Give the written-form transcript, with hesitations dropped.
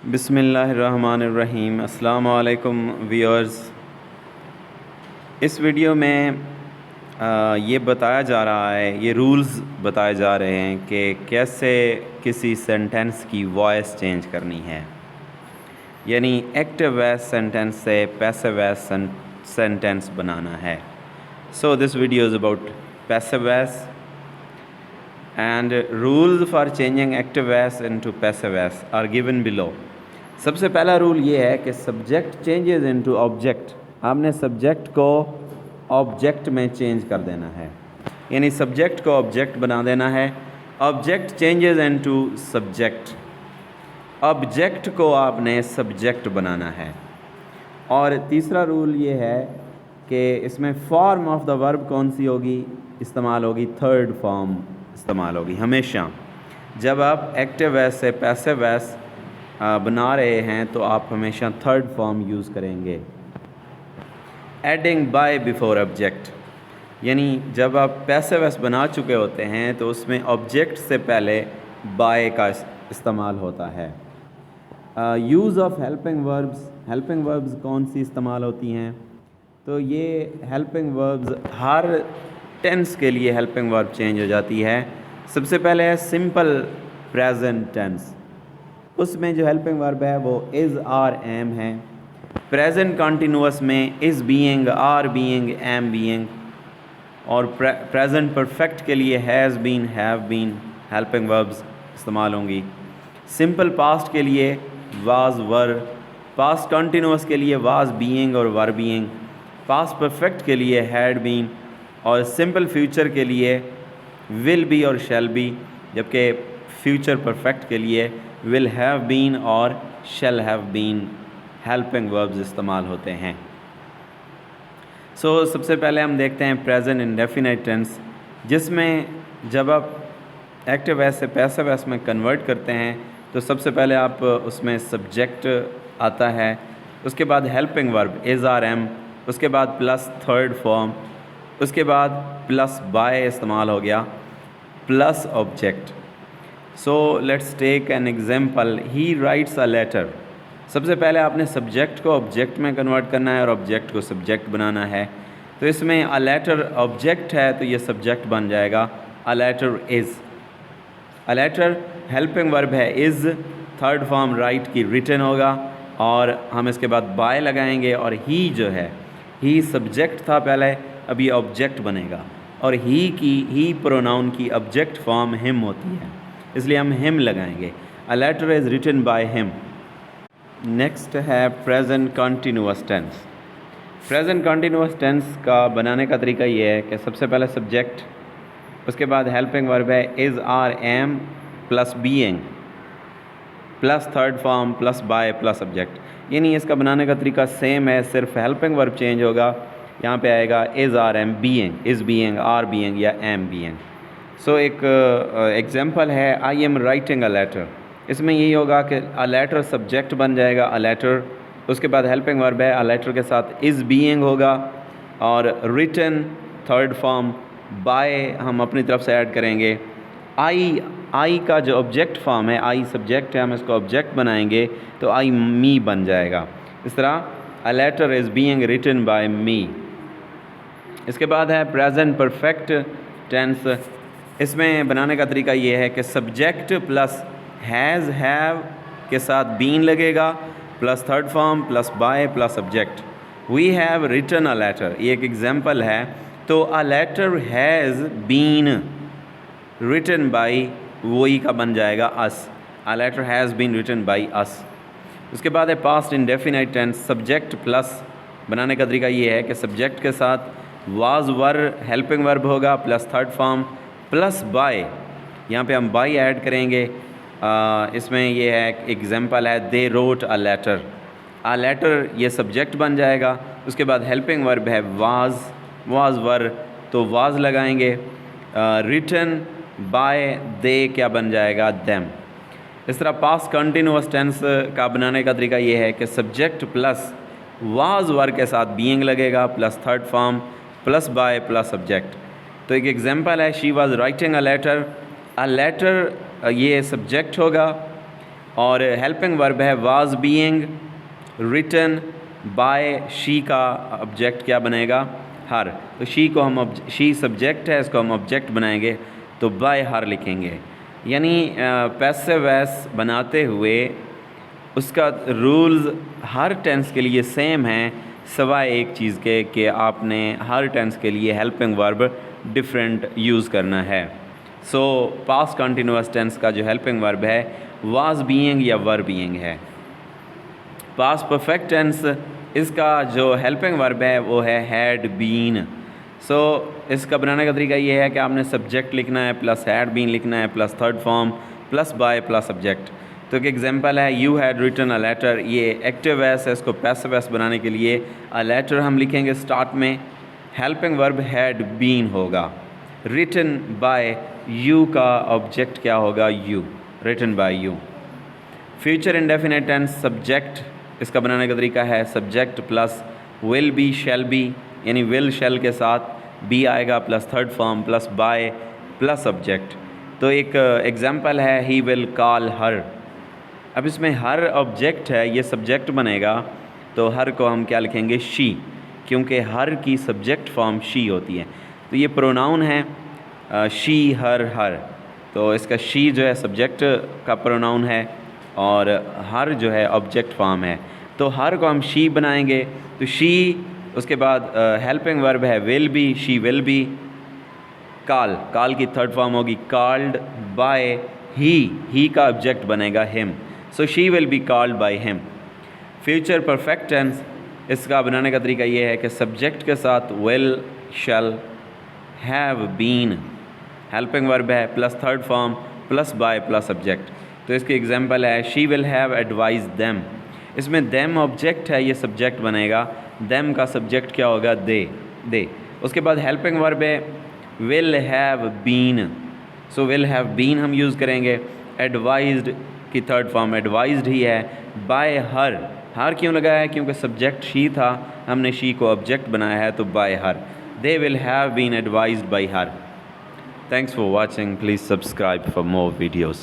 बिस्मिल्लाहिर्रहमानिर्रहीम। अस्सलाम वालेकुम व्यूअर्स। इस वीडियो में ये बताया जा रहा है, ये रूल्स बताए जा रहे हैं कि कैसे किसी सेंटेंस की वॉइस चेंज करनी है, यानी एक्टिव वॉइस सेंटेंस से पैसिव वॉइस सेंटेंस बनाना है। So this video is about passive voice and rules for changing active voice into passive voice are given below। सबसे पहला रूल ये है कि सब्जेक्ट चेंजेस इनटू ऑब्जेक्ट। आपने सब्जेक्ट को object में चेंज कर देना है, यानी सब्जेक्ट को ऑब्जेक्ट बना देना है। Object changes into subject, object को आपने सब्जेक्ट बनाना है। और तीसरा रूल ये है कि इसमें फॉर्म ऑफ द वर्ब कौन सी होगी, इस्तेमाल होगी थर्ड फॉर्म इस्तेमाल होगी। हमेशा जब आप एक्टिव वॉइस से पैसिव वॉइस बना रहे हैं तो आप हमेशा थर्ड फॉर्म यूज़ करेंगे। एडिंग बाय बिफोर ऑब्जेक्ट, यानी जब आप पैसिव वॉइस बना चुके होते हैं तो उसमें ऑब्जेक्ट से पहले बाय का इस्तेमाल होता है। Use of helping verbs, helping verbs कौन सी इस्तेमाल होती हैं, तो ये हेल्पिंग वर्ब्स हर टेंस के लिए हेल्पिंग वर्ब चेंज हो जाती है। सबसे पहले है सिंपल प्रेजेंट टेंस, उसमें जो हेल्पिंग वर्ब है वो इज़ आर एम है। प्रेजेंट कंटिन्यूअस में is being, are being, am being. और प्रेजेंट परफेक्ट के लिए has been, have been helping verbs इस्तेमाल होंगी। सिंपल पास्ट के लिए वाज, वर। पास्ट कंटिन्यूअस के लिए वाज बीइंग और वर बीइंग। पास्ट परफेक्ट के लिए हैड बीन। और सिंपल फ्यूचर के लिए विल बी और शैल बी, जबकि फ्यूचर परफेक्ट के लिए विल हैव बीन और shall have been helping verbs इस्तेमाल होते हैं। सो सबसे पहले हम देखते हैं प्रेजेंट इंडेफिनिट टेंस, जिसमें जब आप एक्टिव वॉइस से पैसिव वॉइस में कन्वर्ट करते हैं तो सबसे पहले आप उसमें सब्जेक्ट आता है, उसके बाद helping verb is are am, उसके बाद प्लस थर्ड फॉर्म, उसके बाद प्लस बाय इस्तेमाल हो गया, plus object. So let's take an example. He writes a letter. सबसे पहले आपने सब्जेक्ट को ऑब्जेक्ट में कन्वर्ट करना है और ऑब्जेक्ट को सब्जेक्ट बनाना है। तो इसमें अ लेटर ऑब्जेक्ट है तो ये सब्जेक्ट बन जाएगा a letter is. A letter helping verb है इज़, थर्ड फॉर्म राइट की रिटन होगा और हम इसके बाद बाय लगाएंगे। और ही जो है, ही सब्जेक्ट था पहले, अब ये ऑब्जेक्ट बनेगा। और ही प्रोनाउन की ऑब्जेक्ट फॉर्म हिम होती है, इसलिए हम हिम लगाएंगे। A letter is written by him. Next है present continuous tense. Present continuous tense का बनाने का तरीका ये है कि सबसे पहले सब्जेक्ट, उसके बाद हेल्पिंग वर्ब है is are am plus being plus third form plus by plus object. यानी इसका बनाने का तरीका सेम है, सिर्फ हेल्पिंग वर्ब चेंज होगा। यहाँ पे आएगा is are am being, is being, are being या एम बीइंग। सो एक एग्जांपल है I am writing a letter. इसमें यही होगा कि अ लेटर सब्जेक्ट बन जाएगा अ लेटर, उसके बाद हेल्पिंग वर्ब है अ लेटर के साथ इज़ बीइंग होगा और रिटन थर्ड फॉर्म, बाय हम अपनी तरफ से ऐड करेंगे। आई का जो ऑब्जेक्ट फॉर्म है, आई सब्जेक्ट है, हम इसको ऑब्जेक्ट बनाएंगे तो आई मी बन जाएगा। इस तरह a letter is being written by me. इसके बाद है प्रेजेंट परफेक्ट टेंस। इसमें बनाने का तरीका ये है कि सब्जेक्ट प्लस हैज़, हैव के साथ बीन लगेगा, plus third form plus by plus object. We have written a letter, ये एक एग्जांपल है। तो a letter has been written by, वही का बन जाएगा us. A letter has been written by us. उसके बाद है past indefinite tense. Subject plus, बनाने का तरीका ये है कि सब्जेक्ट के साथ वाज, वर हेल्पिंग वर्ब होगा plus third form plus by, यहाँ पे हम बाय ऐड करेंगे। इसमें ये है एग्जांपल है they wrote a letter. A letter ये सब्जेक्ट बन जाएगा, उसके बाद हेल्पिंग वर्ब है वाज, वाज वर तो वाज लगाएंगे। रिटन बाय दे क्या बन जाएगा, देम। इस तरह पास्ट कंटिन्यूअस टेंस का बनाने का तरीका ये है कि सब्जेक्ट प्लस वाज वर के साथ बीइंग लगेगा plus third form plus by plus subject. तो एक एग्जांपल है she was writing a letter. A letter ये सब्जेक्ट होगा, और हेल्पिंग वर्ब है was being written by she का ऑब्जेक्ट क्या बनेगा हर। तो शी को हम शी सब्जेक्ट है, इसको हम ऑब्जेक्ट बनाएंगे तो बाय हर लिखेंगे। यानी पैसिव वॉइस बनाते हुए उसका रूल्स हर टेंस के लिए सेम है, सिवाय एक चीज़ के कि आपने हर टेंस के लिए हेल्पिंग वर्ब डिफरेंट यूज़ करना है। सो पास्ट कंटिन्यूअस टेंस का जो हेल्पिंग वर्ब है वाज बीइंग या वर बीइंग है। पास्ट परफेक्ट टेंस इसका जो हेल्पिंग वर्ब है वो है हैड बीन। सो इसका बनाने का तरीका ये है कि आपने सब्जेक्ट लिखना है प्लस हैड बीन लिखना है plus third form plus by plus subject. तो एक एग्जांपल है you had written a letter, ये एक्टिव वॉइस है, इसको पैसिव वॉइस बनाने के लिए अ लेटर हम लिखेंगे स्टार्ट में, हेल्पिंग वर्ब हैड बीन होगा, रिटन बाय यू का ऑब्जेक्ट क्या होगा you, written by you. Future indefinite tense subject इसका बनाने का तरीका है subject plus will be shall be, यानी विल शैल के साथ बी आएगा plus third form plus by plus subject. तो एक एग्जांपल है ही विल कॉल हर। अब इसमें हर ऑब्जेक्ट है, ये सब्जेक्ट बनेगा तो हर को हम क्या लिखेंगे शी, क्योंकि हर की सब्जेक्ट फॉर्म शी होती है। तो ये प्रोनाउन है शी हर हर, तो इसका शी जो है सब्जेक्ट का प्रोनाउन है और हर जो है ऑब्जेक्ट फॉर्म है। तो हर को हम शी बनाएंगे तो शी, उसके बाद हेल्पिंग वर्ब है will be, she will be, call की थर्ड फॉर्म होगी कॉल्ड बाय ही का ऑब्जेक्ट बनेगा him, so she will be called by him. Future perfect tense इसका बनाने का तरीका ये है कि सब्जेक्ट के साथ will shall have been, helping verb है plus third form plus by plus subject. तो इसकी एग्जांपल है she will have advise them, इसमें देम ऑब्जेक्ट है, ये सब्जेक्ट बनेगा, देम का सब्जेक्ट क्या होगा दे। उसके बाद हेल्पिंग वर्ब है will have been, so will have been हम यूज़ करेंगे, एडवाइज्ड की थर्ड फॉर्म एडवाइज्ड ही है, बाय हर क्यों लगाया है क्योंकि सब्जेक्ट शी था, हमने शी को ऑब्जेक्ट बनाया है तो by her, they will have been advised by her. Thanks for watching. Please subscribe for more videos.